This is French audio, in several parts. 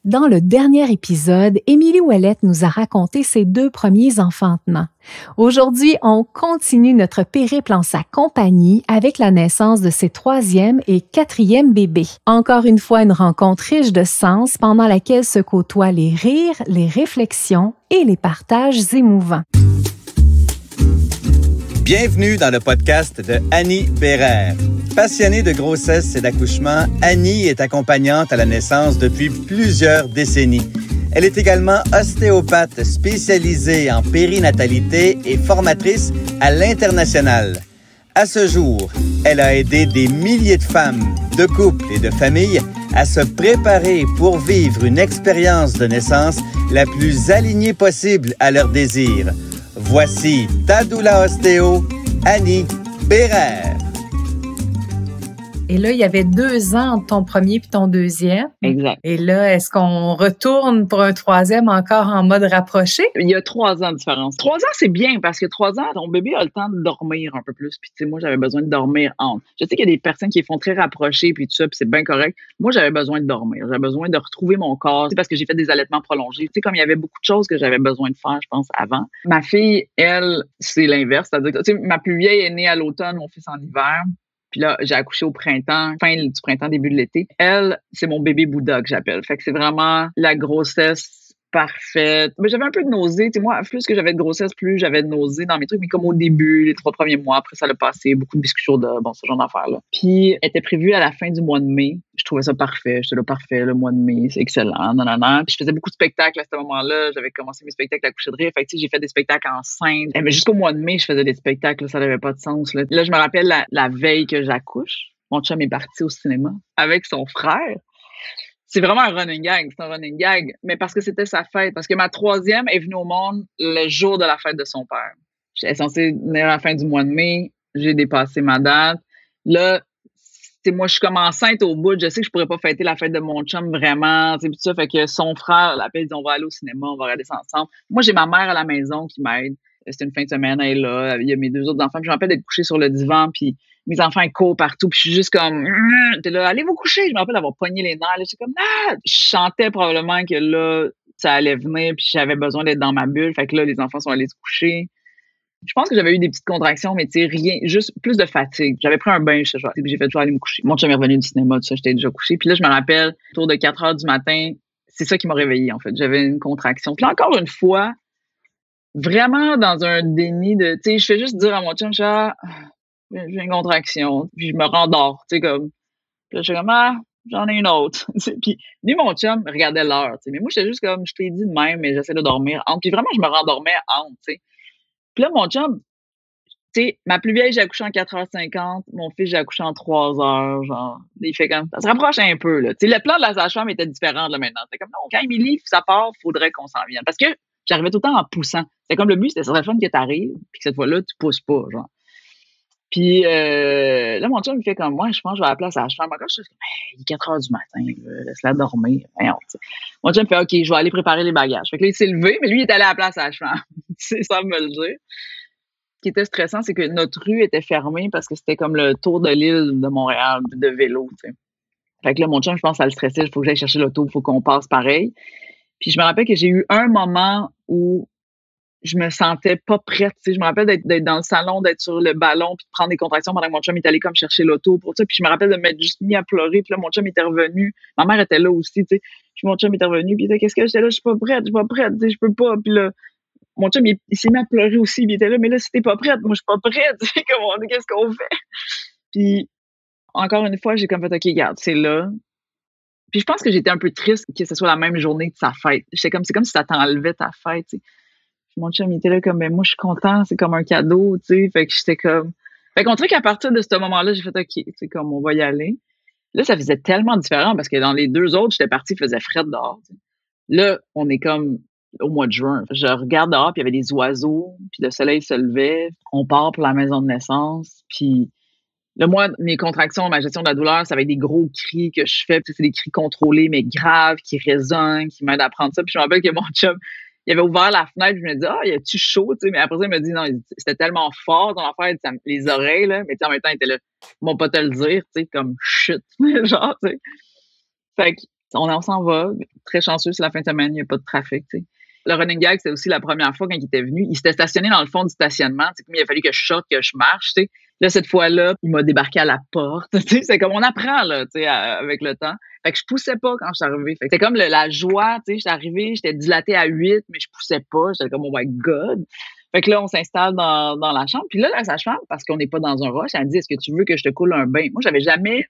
Dans le dernier épisode, Émilie Ouellette nous a raconté ses 2 premiers enfantements. Aujourd'hui, on continue notre périple en sa compagnie avec la naissance de ses 3e et 4e bébés. Encore une fois, une rencontre riche de sens pendant laquelle se côtoient les rires, les réflexions et les partages émouvants. Bienvenue dans le podcast de Annie Bérère. Passionnée de grossesse et d'accouchement, Annie est accompagnante à la naissance depuis plusieurs décennies. Elle est également ostéopathe spécialisée en périnatalité et formatrice à l'international. À ce jour, elle a aidé des milliers de femmes, de couples et de familles à se préparer pour vivre une expérience de naissance la plus alignée possible à leurs désirs. Voici ta doula ostéo, Annie Bérère. Et là, il y avait 2 ans entre ton premier puis ton deuxième. Exact. Et là, est-ce qu'on retourne pour un 3e encore en mode rapproché? Il y a 3 ans de différence. 3 ans, c'est bien parce que 3 ans, ton bébé a le temps de dormir un peu plus. Puis, tu sais, moi, j'avais besoin de dormir entre. Je sais qu'il y a des personnes qui font très rapprochés puis tout ça, puis c'est bien correct. Moi, j'avais besoin de dormir. J'avais besoin de retrouver mon corps. C'est parce que j'ai fait des allaitements prolongés. Tu sais, comme il y avait beaucoup de choses que j'avais besoin de faire, je pense, avant. Ma fille, elle, c'est l'inverse. C'est-à-dire que, tu sais, ma plus vieille est née à l'automne, mon fils en hiver. Puis là, j'ai accouché au printemps, fin du printemps, début de l'été. Elle, c'est mon bébé Bouddha que j'appelle. Fait que c'est vraiment la grossesse parfaite. Mais j'avais un peu de nausée. Tu sais, moi, plus que j'avais de grossesse, plus j'avais de nausée dans mes trucs. Mais comme au début, les 3 premiers mois, après ça l'a passé, beaucoup de biscuits chauds, ce genre d'affaires-là. Puis, elle était prévue à la fin du mois de mai. Je trouvais ça parfait. J'étais là, parfait, le mois de mai, c'est excellent, nanana. Puis je faisais beaucoup de spectacles à ce moment-là. J'avais commencé mes spectacles à coucher de rire. Fait que, tu sais, j'ai fait des spectacles enceintes. Mais jusqu'au mois de mai, je faisais des spectacles, là, ça n'avait pas de sens, là. Là, je me rappelle la veille que j'accouche. Mon chum est parti au cinéma avec son frère. C'est vraiment un running gag. C'est un running gag. Mais parce que c'était sa fête. Parce que ma 3e est venue au monde le jour de la fête de son père. J'étais censée venir à la fin du mois de mai. J'ai dépassé ma date. Là, moi, je suis comme enceinte au bout. Je sais que je pourrais pas fêter la fête de mon chum vraiment. Puis ça fait que son frère l'appelle, il dit on va aller au cinéma, on va regarder ça ensemble. Moi, j'ai ma mère à la maison qui m'aide. C'était une fin de semaine, elle est là. Il y a mes 2 autres enfants. Puis je me rappelle d'être couchée sur le divan, puis mes enfants ils courent partout. Puis je suis juste comme, t'es là, allez vous coucher. Je me rappelle d'avoir pogné les nerfs. J'étais comme, ah! Je chantais probablement que là, ça allait venir, puis j'avais besoin d'être dans ma bulle. Fait que là, les enfants sont allés se coucher. Je pense que j'avais eu des petites contractions, mais tu sais, rien, juste plus de fatigue. J'avais pris un bain, j'ai fait toujours aller me coucher. Mon chum est revenu du cinéma, tout ça, j'étais déjà couchée. Puis là, je me rappelle, autour de 4 heures du matin, c'est ça qui m'a réveillée, en fait. J'avais une contraction. Puis là, encore une fois, vraiment dans un déni de, tu sais, je fais juste dire à mon chum, j'ai une contraction. Puis je me rendors, tu sais, comme, puis là, je suis comme, j'en ai une autre. Puis lui, mon chum, regardait l'heure, tu sais. Mais moi, j'étais juste comme, je t'ai dit de même, mais j'essaie de dormir entre. Puis vraiment, je me rendormais entre, tu sais. Puis là, mon chum, tu sais, ma plus vieille, j'ai accouché en 4h50. Mon fils, j'ai accouché en 3 heures, genre. Il fait comme, ça se rapproche un peu, là. Tu sais, le plan de la sage-femme était différent, là, maintenant. C'est comme, non, quand Émilie, ça part, faudrait qu'on s'en vienne. Parce que j'arrivais tout le temps en poussant. C'est comme le but, c'était ça serait le fun que t'arrives, puis que cette fois-là, tu pousses pas, genre. Puis là, mon chum, il fait comme, moi, je pense que je vais appeler la sage-femme. Encore, je suis comme, hey, il est 4 heures du matin, laisse-la dormir. Voyons, tu sais. Mon chum fait, OK, je vais aller préparer les bagages. Fait que là, il s'est levé, mais lui, il est allé à la place sage-femme. C'est ça me le dire. Ce qui était stressant, c'est que notre rue était fermée parce que c'était comme le tour de l'île de Montréal de vélo, tu sais. Fait que là, mon chum, je pense que ça le stressait. Il faut que j'aille chercher l'auto, il faut qu'on passe pareil. Puis je me rappelle que j'ai eu un moment où je me sentais pas prête. Tu sais, je me rappelle d'être dans le salon, d'être sur le ballon, puis de prendre des contractions pendant que mon chum est allé comme chercher l'auto pour ça. Puis je me rappelle de m'être juste mis à pleurer. Puis là, mon chum était revenu. Ma mère était là aussi, tu sais. Puis mon chum était revenu. Puis il était, qu'est-ce que j'étais là? Je suis pas prête, tu sais, je peux pas. Puis là, mon chum, il s'est mis à pleurer aussi. Il était là, mais là, si t'es pas prête, moi, je suis pas prête. Tu sais, qu'est-ce qu'on fait? Puis, encore une fois, j'ai comme fait, OK, regarde, c'est là. Puis je pense que j'étais un peu triste que ce soit la même journée de sa fête. C'est comme si ça t'enlevait ta fête, tu sais. Puis mon chum, il était là comme, ben, moi, je suis content, c'est comme un cadeau, tu sais. Fait que j'étais comme. Fait qu'on dirait qu'à partir de ce moment-là, j'ai fait, OK, c'est comme, on va y aller. Là, ça faisait tellement différent parce que dans les 2 autres, j'étais partie, il faisait fret dehors, tu sais. Là, on est comme au mois de juin. Je regarde dehors, puis il y avait des oiseaux, puis le soleil se levait. On part pour la maison de naissance, puis là, moi, mes contractions, ma gestion de la douleur, ça va être des gros cris que je fais. Puis c'est des cris contrôlés, mais graves, qui résonnent, qui m'aident à prendre ça. Puis je me rappelle que mon chum, il avait ouvert la fenêtre, puis je me dis, y a-tu chaud, tu sais? Mais après ça, il me dit, non, c'était tellement fort, ton affaire, les oreilles, là. Mais tu sais, en même temps, il était là, ils vont pas te le dire, tu sais, comme chut, genre, tu sais. Fait que On s'en va. Très chanceux, c'est la fin de semaine, il n'y a pas de trafic, tu sais. Le running gag, c'était aussi la première fois quand il était venu. Il s'était stationné dans le fond du stationnement. Tu sais, comme il a fallu que je sorte, que je marche, tu sais. Là, cette fois-là, il m'a débarqué à la porte. Tu sais, c'est comme on apprend, là, tu sais, avec le temps. Fait que je poussais pas quand je suis arrivée. Fait que c'était comme la joie, tu sais. J'étais arrivée, j'étais dilatée à 8, mais je poussais pas. J'étais comme, oh my God. Fait que là, on s'installe dans la chambre. Puis là, la sage-femme, parce qu'on n'est pas dans un rush, elle me dit, est-ce que tu veux que je te coule un bain? Moi, j'avais jamais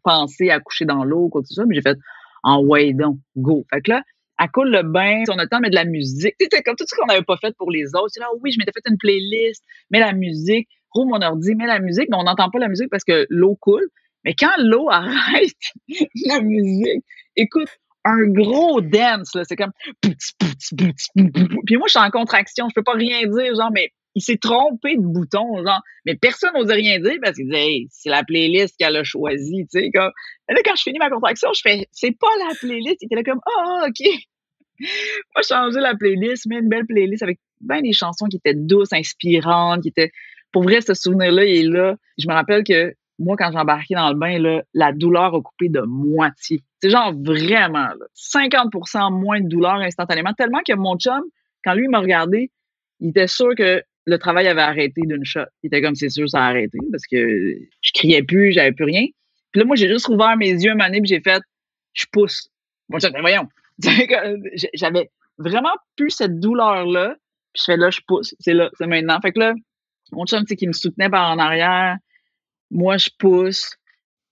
pensé à coucher dans l'eau ou quoi que ce soit, mais j'ai fait, en way, donc, go. Fait que là, elle coule le bain, on a le temps de mettre de la musique. C'était comme tout ce qu'on n'avait pas fait pour les autres. C'est là, oui, je m'étais fait une playlist, mets la musique, roule mon ordi, mets la musique, mais on n'entend pas la musique parce que l'eau coule. Mais quand l'eau arrête, la musique, écoute, un gros dance, là, c'est comme puis moi, je suis en contraction, je peux pas rien dire, genre, mais il s'est trompé de bouton, genre, mais personne n'osait rien dire parce qu'il disait, hey, c'est la playlist qu'elle a choisie, tu sais, comme. Et là, quand je finis ma contraction, je fais, c'est pas la playlist. Il était là comme, OK. Moi, changer la playlist, mets une belle playlist avec ben des chansons qui étaient douces, inspirantes, qui étaient, pour vrai, ce souvenir-là, il est là. Je me rappelle que moi, quand j'embarquais dans le bain, là, la douleur a coupé de moitié. C'est genre vraiment, là, 50% moins de douleur instantanément, tellement que mon chum, quand lui m'a regardé, il était sûr que le travail avait arrêté d'une shot. Il était comme, c'est sûr, ça a arrêté parce que je criais plus, j'avais plus rien. Puis là, moi, j'ai juste ouvert mes yeux un moment donné, puis j'ai fait, je pousse. Moi, je dis, voyons. J'avais vraiment plus cette douleur-là. Puis je fais, là, je pousse. C'est là, c'est maintenant. Fait que là, mon chum, tu sais, qui me soutenait par en arrière, moi, je pousse,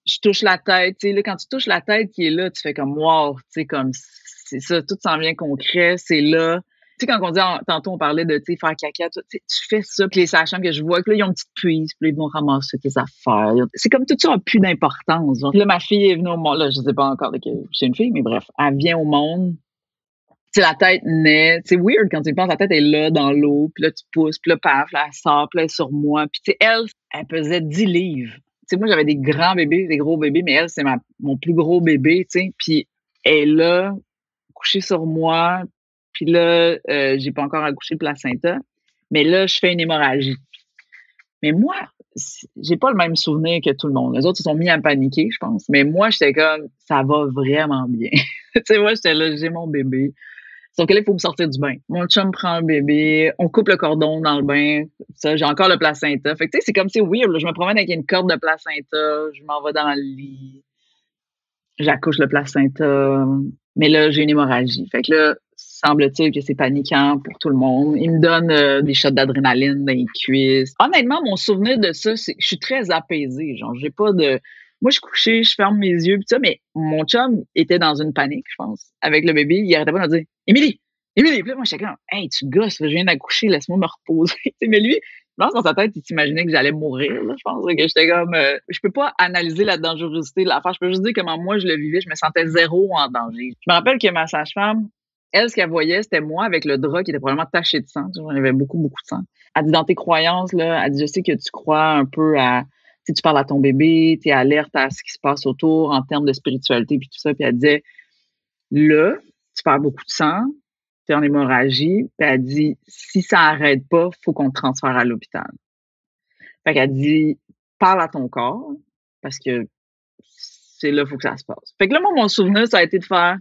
je touche la tête. Tu sais, là, quand tu touches la tête qui est là, tu fais comme, wow, tu sais, comme, c'est ça, tout s'en vient concret, c'est là. Tu sais, quand on dit, tantôt, on parlait de, tu sais, faire caca, tu fais ça, puis les sages-femmes que je vois, que là, ils ont une petite prise, puis là, ils vont ramasser tes affaires. C'est comme tout ça n'a plus d'importance. Genre. Là, ma fille est venue au monde, là, je sais pas encore que c'est une fille, mais bref, elle vient au monde. Tu sais, la tête naît. C'est weird quand tu y penses, la tête est là, dans l'eau, puis là, tu pousses, puis là, paf, là, elle sort, puis là, elle est sur moi. Puis, tu sais, elle pesait 10 livres. Tu sais, moi, j'avais des grands bébés, des gros bébés, mais elle, c'est mon plus gros bébé, tu sais. Puis, elle est là, couchée sur moi. Puis là, j'ai pas encore accouché le placenta. Mais là, je fais une hémorragie. Mais moi, j'ai pas le même souvenir que tout le monde. Les autres se sont mis à paniquer, je pense. Mais moi, j'étais comme, ça va vraiment bien. Tu sais, moi, j'étais là, j'ai mon bébé. Sauf que là, il faut me sortir du bain. Mon chum prend un bébé, on coupe le cordon dans le bain. Ça, j'ai encore le placenta. Fait que tu sais, c'est comme c'est weird. Là. Je me promène avec une corde de placenta, je m'en vais dans le lit, j'accouche le placenta. Mais là, j'ai une hémorragie. Fait que là, semble-t-il que c'est paniquant pour tout le monde. Il me donne des shots d'adrénaline dans les cuisses. Honnêtement, mon souvenir de ça, c'est que je suis très apaisée. Genre, j'ai pas de... Moi, je suis couchée, je ferme mes yeux, pis ça, mais mon chum était dans une panique, je pense, avec le bébé. Il arrêtait pas de me dire « Émilie! Émilie! » Puis là, moi, j'étais comme « Hey, tu gosses, là, je viens d'accoucher, laisse-moi me reposer. » Mais lui, je pense dans sa tête, il s'imaginait que j'allais mourir. Là, je pense que j'étais comme... je peux pas analyser la dangerosité de l'affaire. Je peux juste dire comment moi, je le vivais. Je me sentais zéro en danger. Je me rappelle que ma sage-femme, elle, ce qu'elle voyait, c'était moi avec le drap qui était probablement taché de sang. J'en avais beaucoup, beaucoup de sang. Elle dit, dans tes croyances, là, elle dit, je sais que tu crois un peu à... Tu sais, tu parles à ton bébé, tu es alerte à ce qui se passe autour en termes de spiritualité, puis tout ça. Puis elle disait, là, tu perds beaucoup de sang, tu es en hémorragie. Puis elle dit, si ça n'arrête pas, il faut qu'on te transfère à l'hôpital. Fait qu'elle dit, parle à ton corps, parce que c'est là, il faut que ça se passe. Fait que là, moi, mon souvenir, ça a été de faire,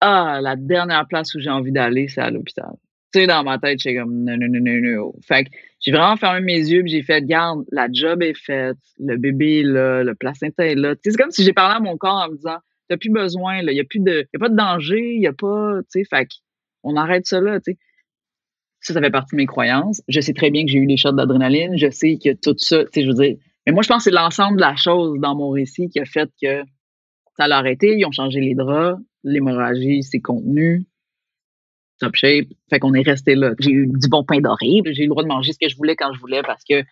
la dernière place où j'ai envie d'aller, c'est à l'hôpital. Tu sais, dans ma tête, j'étais comme, non, non, non, non, non. Fait que j'ai vraiment fermé mes yeux, puis j'ai fait, regarde, la job est faite, le bébé est là, le placenta est là. Tu sais, c'est comme si j'ai parlé à mon corps en me disant, t'as plus besoin, là, il y a pas de danger, il y a pas, tu sais, fait qu'on arrête ça là, tu sais. Ça fait partie de mes croyances. Je sais très bien que j'ai eu des shots d'adrénaline, je sais que tout ça, tu sais, je veux dire, mais moi, je pense que c'est l'ensemble de la chose dans mon récit qui a fait que ça l'a arrêté, ils ont changé les draps, l'hémorragie s'est contenue, top shape, fait qu'on est resté là. J'ai eu du bon pain doré, j'ai eu le droit de manger ce que je voulais quand je voulais parce que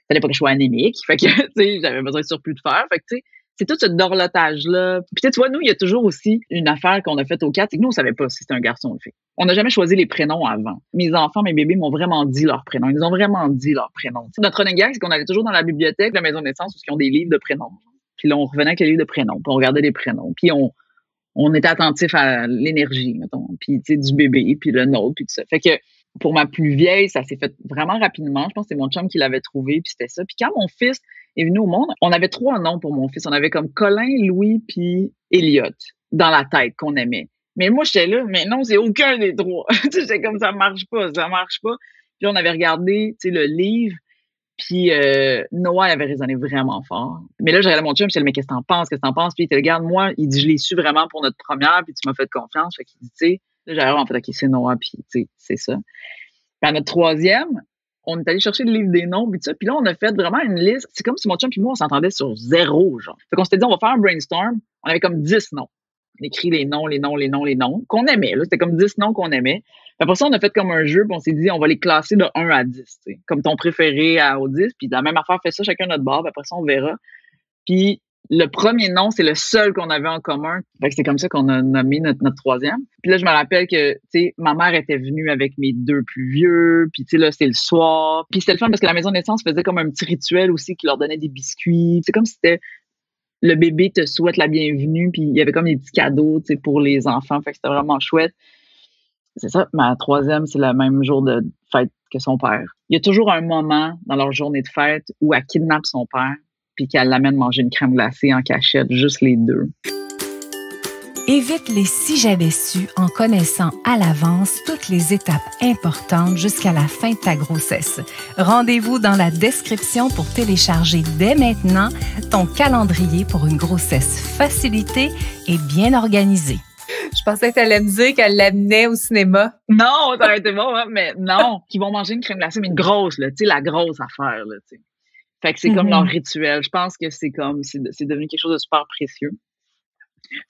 fallait pas que je sois anémique, fait que, tu sais, j'avais besoin de surplus de fer, fait que, tu sais, c'est tout ce dorlotage-là. Puis tu vois, nous, il y a toujours aussi une affaire qu'on a faite au 4, c'est que nous, on savait pas si c'était un garçon ou une fille. On n'a jamais choisi les prénoms avant. Mes enfants, mes bébés m'ont vraiment dit leurs prénoms. Ils nous ont vraiment dit leurs prénoms. T'sais, notre running gag, c'est qu'on allait toujours dans la bibliothèque de la maison de naissance où ils ont des livres de prénoms. Puis là, on revenait avec les livres de prénoms, puis on regardait les prénoms. Puis on était attentif à l'énergie, mettons, puis tu sais, du bébé, puis le nôtre, puis tout ça. Fait que pour ma plus vieille, ça s'est fait vraiment rapidement. Je pense que c'est mon chum qui l'avait trouvé, puis c'était ça. Puis quand mon fils est venu au monde, on avait 3 noms pour mon fils. On avait comme Colin, Louis, puis Elliot. dans la tête qu'on aimait. Mais moi, j'étais là, mais non, c'est aucun des trois. J'étais comme, ça marche pas. Puis on avait regardé, le livre, puis Noah avait résonné vraiment fort. Mais là, j'ai regardé mon chum, je disais, mais qu'est-ce que t'en penses? Puis il était, regarde, moi, il dit, je l'ai su vraiment pour notre première, puis tu m'as fait confiance. Fait qu'il dit, tu sais, là, j'avais vraiment fait, OK, c'est Noah, puis c'est ça. Puis à notre troisième, on est allé chercher le livre des noms, puis ça. Puis là, on a fait vraiment une liste. C'est comme si mon chum puis moi, on s'entendait sur 0, genre. Fait qu'on s'était dit, on va faire un brainstorm. On avait comme 10 noms. On écrit les noms, qu'on aimait, là. C'était comme 10 noms qu'on aimait. Puis après ça, on a fait comme un jeu, puis on s'est dit, on va les classer de 1 à 10, t'sais. Comme ton préféré au 10. Puis la même affaire, fait ça chacun notre bord, puis après ça, on verra. Puis le premier nom, c'est le seul qu'on avait en commun. Fait que c'est comme ça qu'on a nommé notre troisième. Puis là, je me rappelle que, ma mère était venue avec mes 2 plus vieux. Puis là, c'était le soir. Puis c'était le fun parce que la maison de naissance faisait comme un petit rituel aussi qui leur donnait des biscuits. C'est comme si c'était le bébé te souhaite la bienvenue. Puis il y avait comme des petits cadeaux, pour les enfants. Fait que c'était vraiment chouette. C'est ça. Ma troisième, c'est le même jour de fête que son père. Il y a toujours un moment dans leur journée de fête où elle kidnappe son père, puis qu'elle l'amène manger une crème glacée en cachette, juste les deux. Évite les si j'avais su en connaissant à l'avance toutes les étapes importantes jusqu'à la fin de ta grossesse. Rendez-vous dans la description pour télécharger dès maintenant ton calendrier pour une grossesse facilitée et bien organisée. Je pensais que tu allais me dire qu'elle l'amenait au cinéma. Non, ça aurait été bon, hein, mais non. Qu'ils vont manger une crème glacée, mais une grosse, là, la grosse affaire, là, tu sais. Fait que c'est comme leur rituel. Je pense que c'est devenu quelque chose de super précieux.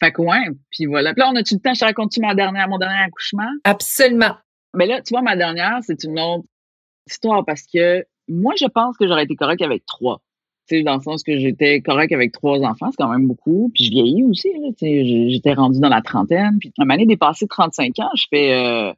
Fait que ouais, puis voilà. Puis là, on a-tu le temps? Je te raconte-tu mon dernier accouchement? Absolument. Mais là, tu vois, ma dernière, c'est une autre histoire parce que moi, je pense que j'aurais été correcte avec 3. Tu sais, dans le sens que j'étais correcte avec 3 enfants, c'est quand même beaucoup. Puis je vieillis aussi, là, tu sais, j'étais rendue dans la trentaine. Puis à ma année dépassée 35 ans, je fais...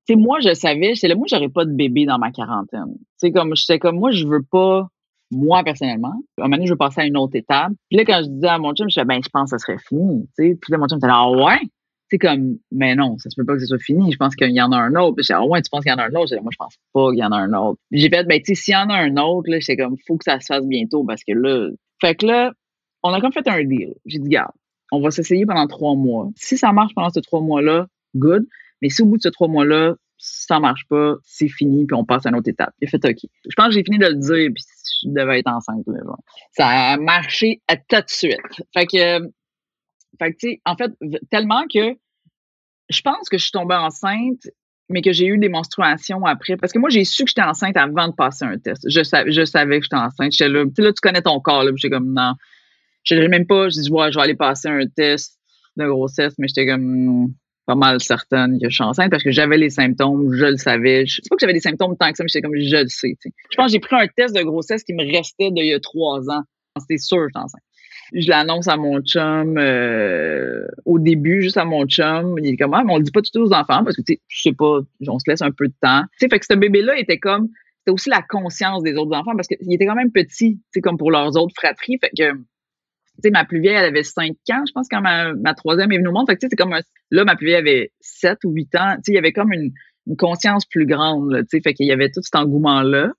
tu sais, moi, je savais, j'étais là, moi, j'aurais pas de bébé dans ma quarantaine. Tu sais, j'étais comme, moi, je veux pas... Moi, personnellement, à un moment donné, je veux passer à une autre étape. Puis là, quand je disais à mon chum, je disais, je pense que ça serait fini, tu sais. Puis là, mon chum était là, ah ouais? Tu sais, comme, mais non, ça se peut pas que ce soit fini. Je pense qu'il y en a un autre. Puis je disais, ah ouais, tu penses qu'il y en a un autre? Je disais, moi, je pense pas qu'il y en a un autre. Puis j'ai fait, tu sais, s'il y en a un autre, là, j'étais comme, faut que ça se fasse bientôt parce que là. Fait que là, on a comme fait un deal. J'ai dit, regarde, on va s'essayer pendant 3 mois. Si ça marche pendant ces 3 mois-là, good. Mais si au bout de ces 3 mois-là, ça marche pas, c'est fini, puis on passe à une autre étape. J'ai fait OK. Je pense que j'ai fini de le dire, puis je devais être enceinte. Là, genre. Ça a marché à tout de suite. Fait que tu sais, en fait, tellement que je pense que je suis tombée enceinte, mais que j'ai eu des menstruations après. Parce que moi, j'ai su que j'étais enceinte avant de passer un test. Je savais que j'étais enceinte. J'étais là, tu sais, là, tu connais ton corps, là, puis j'étais comme, non. Je ne même pas, je dis, ouais, je vais aller passer un test de grossesse, mais j'étais comme... pas mal certaine que je suis enceinte parce que j'avais les symptômes, je le savais. C'est pas que j'avais des symptômes tant que ça, mais j'étais comme, je le sais. T'sais. Je pense que j'ai pris un test de grossesse qui me restait d'il y a 3 ans. C'était sûr que j'étais enceinte. Je l'annonce à mon chum au début, juste à mon chum. Il est comme, mais on le dit pas tout aux enfants parce que, tu sais, je sais pas, on se laisse un peu de temps. Tu sais, fait que ce bébé-là était comme, c'était aussi la conscience des autres enfants parce qu'il était quand même petit, tu sais, comme pour leurs autres fratries. Fait que, tu sais, ma plus vieille, elle avait 5 ans, je pense, quand ma troisième est venue au monde. Fait que, tu sais, c'est comme là, ma plus vieille avait 7 ou 8 ans. Tu sais, il y avait comme une conscience plus grande, là, tu sais. Fait qu'il y avait tout cet engouement-là.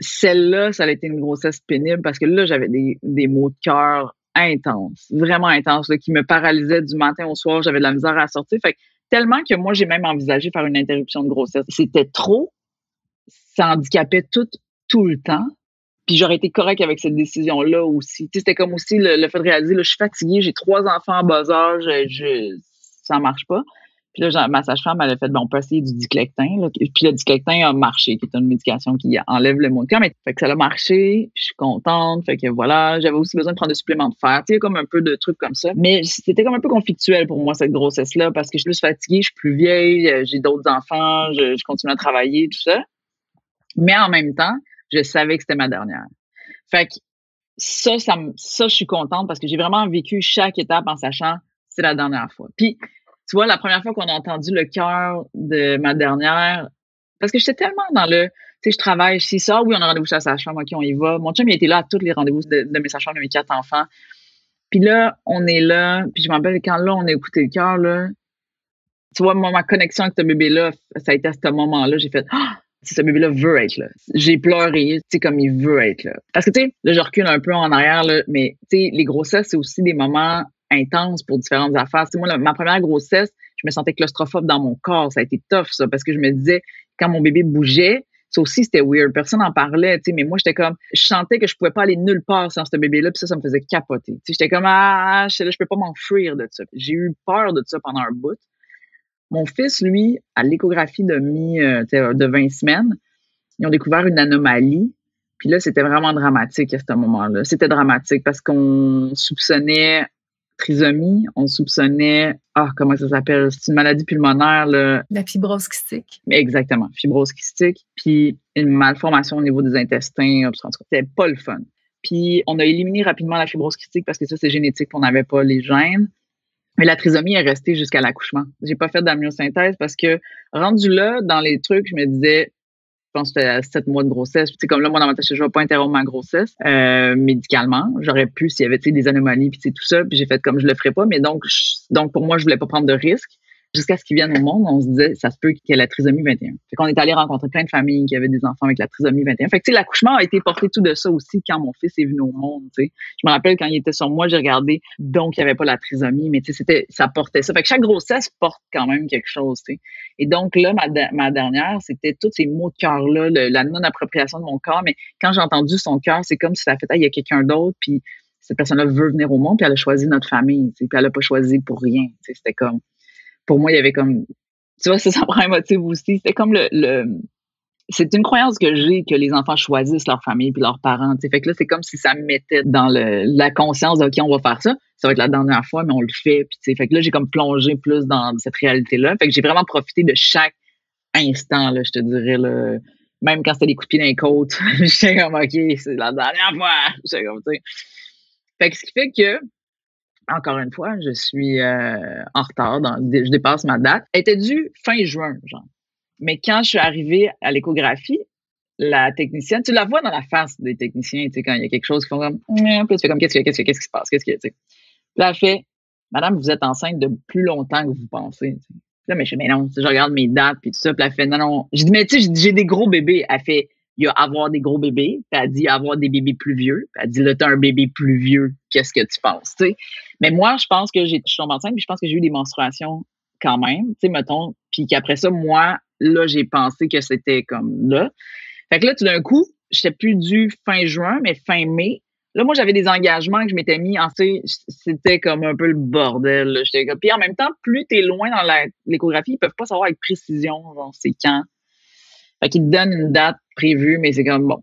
Celle-là, ça a été une grossesse pénible parce que là, j'avais des maux de cœur intenses, vraiment intenses, là, qui me paralysaient du matin au soir. J'avais de la misère à sortir. Fait que tellement que moi, j'ai même envisagé faire une interruption de grossesse. C'était trop. Ça handicapait tout le temps. Puis j'aurais été correcte avec cette décision-là aussi. Tu sais, c'était comme aussi le fait de réaliser, là, je suis fatiguée, j'ai 3 enfants en bas âge, ça marche pas. Puis là, ma sage-femme, elle a fait, on peut essayer du Diclectin. Là. Puis le Diclectin a marché, qui est une médication qui enlève le mot de cœur. Mais fait que ça a marché, puis je suis contente. Fait que voilà, j'avais aussi besoin de prendre des suppléments de fer. Tu sais, il y a comme un peu de trucs comme ça. Mais c'était comme un peu conflictuel pour moi, cette grossesse-là, parce que je suis plus fatiguée, je suis plus vieille, j'ai d'autres enfants, je continue à travailler, tout ça. Mais en même temps, je savais que c'était ma dernière. Fait que ça, je suis contente parce que j'ai vraiment vécu chaque étape en sachant que c'est la dernière fois. Puis, tu vois, la première fois qu'on a entendu le cœur de ma dernière, parce que j'étais tellement dans tu sais, je travaille, si ça, oui, on a rendez-vous chez la sage-femme, OK, on y va. Mon chum, il était là à tous les rendez-vous de mes sages-femmes de mes 4 enfants. Puis là, on est là, puis je me rappelle quand là, on a écouté le cœur, là, tu vois, moi, ma connexion avec ce bébé-là, ça a été à ce moment-là, j'ai fait, ce bébé-là veut être là. J'ai pleuré, tu sais, comme il veut être là. Parce que, tu sais, là, je recule un peu en arrière, là, mais, tu sais, les grossesses, c'est aussi des moments intense pour différentes affaires. Tu sais, moi, ma première grossesse, je me sentais claustrophobe dans mon corps. Ça a été tough, ça, parce que je me disais, quand mon bébé bougeait, ça aussi, c'était weird. Personne n'en parlait, tu sais, mais moi, j'étais comme, je sentais que je pouvais pas aller nulle part sans ce bébé-là, puis ça me faisait capoter. Tu sais, j'étais comme, je peux pas m'enfuir de ça. J'ai eu peur de ça pendant un bout. Mon fils, lui, à l'échographie de 20 semaines, ils ont découvert une anomalie. Puis là, c'était vraiment dramatique à ce moment-là. C'était dramatique parce qu'on soupçonnait trisomie, on soupçonnait, comment ça s'appelle? C'est une maladie pulmonaire, là. La fibrose kystique. Exactement, fibrose kystique. Puis une malformation au niveau des intestins. En tout cas, c'était pas le fun. Puis on a éliminé rapidement la fibrose kystique parce que ça, c'est génétique, on n'avait pas les gènes. Mais la trisomie est restée jusqu'à l'accouchement. J'ai pas fait d'amniosynthèse parce que rendu là, dans les trucs, je me disais, je pense que c'était à 7 mois de grossesse. Tu sais, comme là, moi, dans ma tête, je ne vais pas interrompre ma grossesse médicalement. J'aurais pu s'il y avait des anomalies, puis tout ça. Puis j'ai fait comme je le ferais pas. Mais donc pour moi, je voulais pas prendre de risques. Jusqu'à ce qu'ils viennent au monde, on se disait, ça se peut qu'il y ait la trisomie 21. Fait qu'on est allé rencontrer plein de familles qui avaient des enfants avec la trisomie 21. Fait que, tu sais, l'accouchement a été porté tout de ça aussi quand mon fils est venu au monde, tu sais. Je me rappelle quand il était sur moi, j'ai regardé, donc il n'y avait pas la trisomie, mais tu sais, ça portait ça. Fait que chaque grossesse porte quand même quelque chose, tu sais. Et donc là, ma dernière, c'était tous ces mots de cœur-là, la non-appropriation de mon corps. Mais quand j'ai entendu son cœur, c'est comme si ça a fait, il y a quelqu'un d'autre, puis cette personne-là veut venir au monde, puis elle a choisi notre famille, tu sais, puis elle a pas choisi pour rien, tu sais. C'était comme, pour moi, il y avait comme, tu vois, ça prend un motif aussi. C'était comme c'est une croyance que j'ai que les enfants choisissent leur famille puis leurs parents. T'sais. Fait que là, c'est comme si ça me mettait dans la conscience de, OK, on va faire ça. Ça va être la dernière fois, mais on le fait. Puis, fait que là, j'ai comme plongé plus dans cette réalité-là. Fait que j'ai vraiment profité de chaque instant, là, je te dirais, là. Même quand c'était des coups de pied dans les côtes, j'étais comme, OK, c'est la dernière fois. J'étais comme, tu sais. Fait que ce qui fait que, encore une fois, je suis en retard. Je dépasse ma date. Elle était due fin juin, genre. Mais quand je suis arrivée à l'échographie, la technicienne, tu la vois dans la face des techniciens, tu sais, quand il y a quelque chose, ils font comme, puis tu fais comme, qu'est-ce qui se passe? Qu'est-ce qu'il y a, tu sais. Puis là, elle fait, Madame, vous êtes enceinte de plus longtemps que vous pensez. Tu sais. Là, mais je fais, mais non, je regarde mes dates, puis tout ça. Puis elle fait, non. Je dis, mais tu sais, j'ai des gros bébés. Elle fait, il y a avoir des gros bébés, puis elle dit avoir des bébés plus vieux. Puis elle dit, là, t'as un bébé plus vieux, qu'est-ce que tu penses, tu sais. Mais moi, je pense que je suis tombée enceinte, puis je pense que j'ai eu des menstruations quand même, tu sais, mettons. Puis qu'après ça, moi, là, j'ai pensé que c'était comme là. Fait que là, tout d'un coup, j'étais plus due fin juin, mais fin mai. Là, moi, j'avais des engagements que je m'étais mis. C'était comme un peu le bordel. Là. Puis en même temps, plus t'es loin dans l'échographie, ils peuvent pas savoir avec précision, genre, c'est quand. Fait qu'ils te donnent une date prévue, mais c'est comme bon.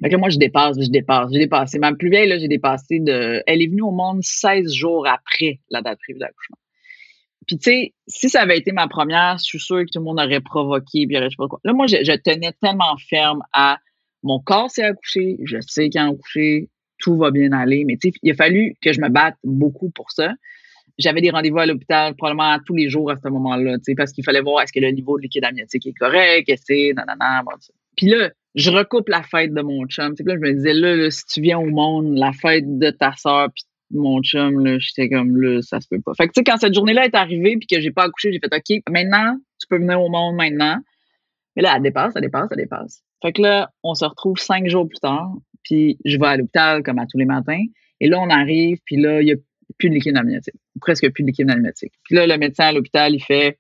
Fait que là, moi, j'ai dépassé. Ma plus vieille, là, elle est venue au monde 16 jours après la date prévue d'accouchement. Puis, tu sais, si ça avait été ma première, je suis sûre que tout le monde aurait provoqué, puis je sais pas quoi. Là, moi, je tenais tellement ferme à mon corps s'est accouché, je sais quand accouché, tout va bien aller. Mais tu sais, il a fallu que je me batte beaucoup pour ça. J'avais des rendez-vous à l'hôpital probablement tous les jours à ce moment-là, tu sais, parce qu'il fallait voir est-ce que le niveau de liquide amniotique est correct, est-ce que nanana, bon, ça. Puis là, je recoupe la fête de mon chum. Tu sais, là, je me disais, là, si tu viens au monde, la fête de ta soeur, puis mon chum, là, j'étais comme, là, ça se peut pas. Fait que, tu sais, quand cette journée-là est arrivée, puis que j'ai pas accouché, j'ai fait, OK, maintenant, tu peux venir au monde maintenant. Mais là, elle dépasse. Fait que là, on se retrouve 5 jours plus tard, puis je vais à l'hôpital comme à tous les matins. Et là, on arrive, puis là, il y a plus de liquide amniotique. Presque plus de liquide amniotique. Puis là, le médecin à l'hôpital, il fait,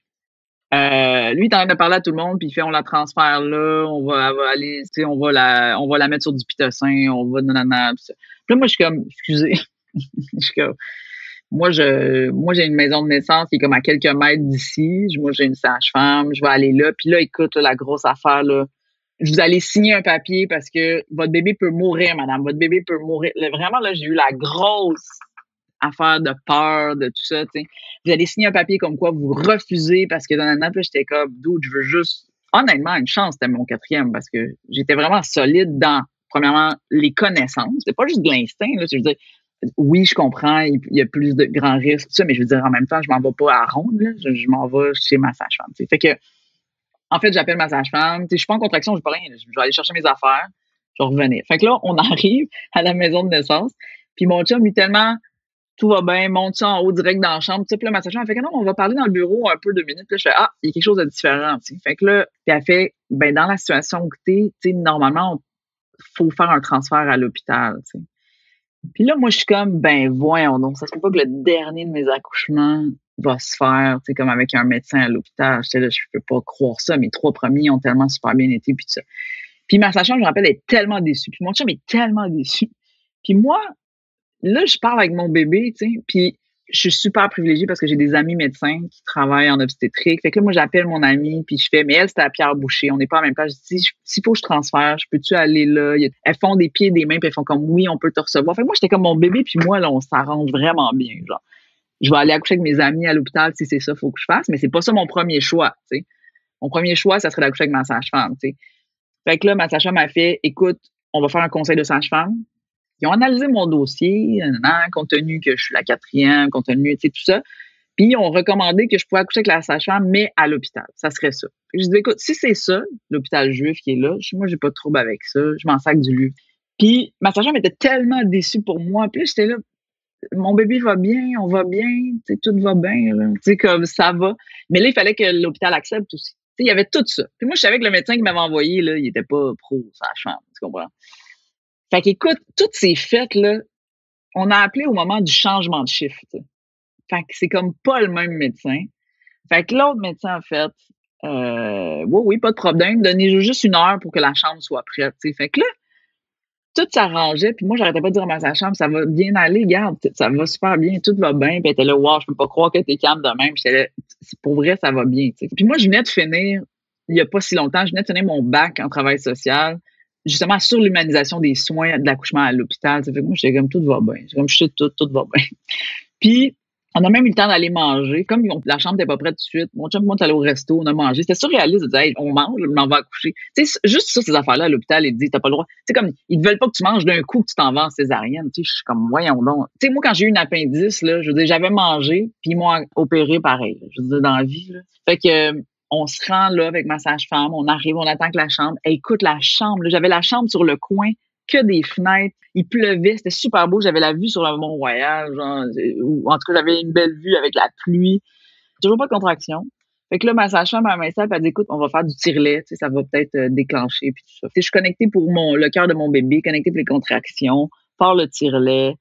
lui, il est en train de parler à tout le monde, puis il fait, on la transfère là, elle va aller, tu sais, on va la mettre sur du pitocin, on va nanana, pis ça. Puis là, moi, je suis comme, excusez, je suis comme, moi, j'ai une maison de naissance qui est comme à quelques mètres d'ici. Moi, j'ai une sage-femme, je vais aller là. Puis là, écoute, là, la grosse affaire, là, vous allez signer un papier parce que votre bébé peut mourir, madame. Votre bébé peut mourir. Là, vraiment, là, j'ai eu la grosse affaire de peur, de tout ça, tu sais. Vous allez signer un papier comme quoi vous refusez parce que dans un an, j'étais comme, dude, je veux juste, honnêtement, une chance, c'était mon 4e parce que j'étais vraiment solide dans, premièrement, les connaissances. C'était pas juste de l'instinct, là. Je veux dire, oui, je comprends, il y a plus de grands risques, tout ça, mais je veux dire, en même temps, je m'en vais pas à ronde, là. Je m'en vais chez ma sage-femme, tu sais. Fait que, en fait, j'appelle ma sage-femme, tu sais, je suis pas en contraction, je suis pas rien, je vais aller chercher mes affaires, je vais revenir. Fait que là, on arrive à la maison de naissance, puis mon chum, lui, tellement, tout va bien, monte ça en haut direct dans la chambre, tu sais, puis là, ma sage-femme, elle fait que non, on va parler dans le bureau un peu 2 minutes, puis là, je fais, il y a quelque chose de différent, tu sais. Fait que là, puis elle fait, ben, dans la situation que tu sais, normalement, faut faire un transfert à l'hôpital, tu sais. Puis là, moi, je suis comme, ben voyons donc, ça se peut pas que le dernier de mes accouchements va se faire, tu sais, comme avec un médecin à l'hôpital. J'étais là, je peux pas croire ça. Mes 3 premiers ont tellement super bien été, puis tout ça. Puis ma sage-femme, je me rappelle, elle est tellement déçue. Puis mon chum est tellement déçu. Puis moi, là, je parle avec mon bébé, tu sais, puis je suis super privilégiée parce que j'ai des amis médecins qui travaillent en obstétrique. Fait que là, moi, j'appelle mon amie, puis je fais, mais elle, c'était à Pierre Boucher. On n'est pas en même place. Je dis, s'il faut que je transfère, je peux-tu aller là? Elles font des pieds et des mains, puis elles font comme, oui, on peut te recevoir. Fait que moi, j'étais comme mon bébé, puis moi, là, on s'arrange vraiment bien, genre. Je vais aller accoucher avec mes amis à l'hôpital si c'est ça, faut que je fasse, mais c'est pas ça mon premier choix, tu sais. Mon premier choix, ça serait d'accoucher avec ma sage-femme, tu sais. Fait que là, ma sage-femme m'a fait, écoute, on va faire un conseil de sage-femme. Ils ont analysé mon dossier, compte tenu que je suis la 4e, compte tenu, tu sais, tout ça. Puis, ils ont recommandé que je pouvais accoucher avec la sage-femme, mais à l'hôpital. Ça serait ça. Puis, je dis, écoute, si c'est ça, l'hôpital juif qui est là, moi, j'ai pas de trouble avec ça. Je m'en sac du lieu. Puis, ma sage-femme était tellement déçue pour moi. Puis là, j'étais là, mon bébé va bien, on va bien, tu sais, tout va bien, là. Tu sais, comme ça va. Mais là, il fallait que l'hôpital accepte aussi. Tu sais, il y avait tout ça. Puis moi, je savais que le médecin qui m'avait envoyé, là, il était pas pro sage-femme. Tu comprends? Fait qu'écoute, toutes ces fêtes-là, on a appelé au moment du changement de chiffre, tu sais. Fait que c'est comme pas le même médecin. Fait que l'autre médecin a fait, oui, oui, pas de problème, donnez juste 1 heure pour que la chambre soit prête, tu sais. Fait que là, tout s'arrangeait, puis moi, j'arrêtais pas de dire à ma sage-femme, ça va bien aller, garde, ça va super bien, tout va bien. Puis elle était là, wow, je peux pas croire que t'es calme de même. Puis j'étais là, pour vrai, ça va bien, tu sais. Puis moi, je venais de finir, il y a pas si longtemps, je venais de finir mon bac en travail social, justement sur l'humanisation des soins de l'accouchement à l'hôpital. Ça fait que moi, j'étais comme, tout va bien. J'étais comme, je sais, tout va bien. Puis, on a même eu le temps d'aller manger. Comme la chambre n'était pas prête tout de suite, mon chum et moi, on est allé au resto, on a mangé. C'était surréaliste de dire, hey, on mange, on en va accoucher. Tu sais, juste ça, ces affaires-là, à l'hôpital, ils te disent, t'as pas le droit. Tu sais, comme, ils ne veulent pas que tu manges d'un coup que tu t'en vas en césarienne. Tu sais, je suis comme, voyons donc. Tu sais, moi, quand j'ai eu une appendice, là, je veux dire, j'avais mangé, puis ils m'ont opéré pareil, là. Je veux dire, dans la vie, là. Fait que, on se rend là avec ma sage-femme, on arrive, on attend que la chambre. Hey, écoute, la chambre, là, j'avais la chambre sur le coin, que des fenêtres. Il pleuvait, c'était super beau. J'avais la vue sur le Mont-Royal, genre, ou en tout cas, j'avais une belle vue avec la pluie. Toujours pas de contraction. Fait que là, ma sage-femme, elle m'installe, elle dit, écoute, on va faire du tire-lait, tu sais, ça va peut-être déclencher, puis tout ça. Tu sais, je suis connectée pour le cœur de mon bébé, connectée pour les contractions, par le tire-lait.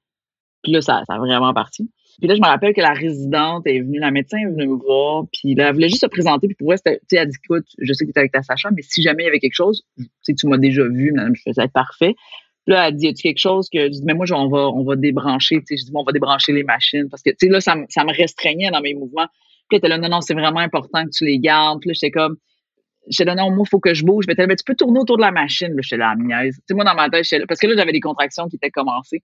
Puis là, ça a vraiment parti. Puis là, je me rappelle que la résidente est venue, la médecin est venue me voir, puis là, elle voulait juste se présenter, puis pour elle, tu sais, elle dit, écoute, je sais que tu es avec ta sage-femme, mais si jamais il y avait quelque chose, tu sais, tu m'as déjà vu, madame, je faisais parfait. Là, elle dit, y a-tu quelque chose que, je dis, mais moi, on va débrancher, tu sais, je dis, bon, on va débrancher les machines, parce que, tu sais, là, ça me restreignait dans mes mouvements. Puis là, elle était là, non, c'est vraiment important que tu les gardes. Puis là, j'étais là, non, moi, il faut que je bouge. Mais tu peux tourner autour de la machine. Là, j'étais là, niaise. Tu sais, moi, dans ma tête, j'étais là, parce que là, j'avais des contractions qui étaient commencées.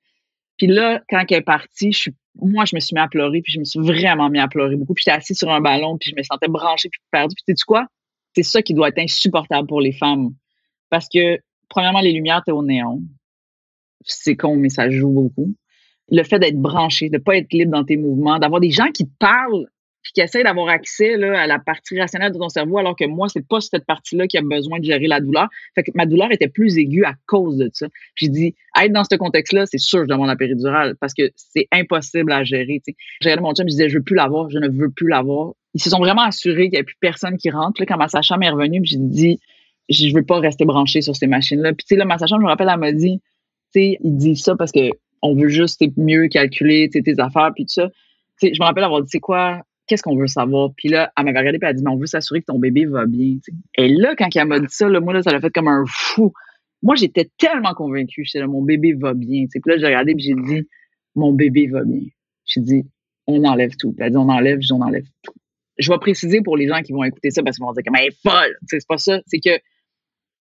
Puis là, quand elle est partie, moi, je me suis mis à pleurer, puis je me suis vraiment mis à pleurer beaucoup. Puis j'étais assise sur un ballon, puis je me sentais branchée, puis perdue. Puis sais-tu quoi? C'est ça qui doit être insupportable pour les femmes. Parce que, premièrement, les lumières étaient au néon. C'est con, mais ça joue beaucoup. Le fait d'être branché, de pas être libre dans tes mouvements, d'avoir des gens qui te parlent puis qui essayent d'avoir accès là, à la partie rationnelle de ton cerveau, alors que moi, c'est pas cette partie-là qui a besoin de gérer la douleur. Fait que ma douleur était plus aiguë à cause de ça. J'ai dit, être dans ce contexte-là, c'est sûr que je demande la péridurale parce que c'est impossible à gérer. T'sais. J'ai regardé mon chum, je disais, je veux plus l'avoir, je ne veux plus l'avoir. Ils se sont vraiment assurés qu'il n'y avait plus personne qui rentre. Là, quand ma sage-femme est revenue, j'ai dit, je veux pas rester branché sur ces machines-là. Puis tu sais, là, ma sage-femme, je me rappelle, elle m'a dit, tu sais, ils disent ça parce que on veut juste mieux calculer tes affaires puis tout ça. T'sais, je me rappelle avoir dit, c'est quoi, qu'est-ce qu'on veut savoir? Puis là, elle m'avait regardé et elle a dit, mais on veut s'assurer que ton bébé va bien. T'sais. Et là, quand elle m'a dit ça, là, moi, là, ça l'a fait comme un fou. Moi, j'étais tellement convaincue. J'étais là, mon bébé va bien. T'sais. Puis là, j'ai regardé et j'ai dit, mon bébé va bien. J'ai dit, on enlève tout. Puis elle a dit, on enlève tout. Je vais préciser pour les gens qui vont écouter ça parce qu'ils vont dire, mais elle est folle. T'sais, c'est pas ça. C'est que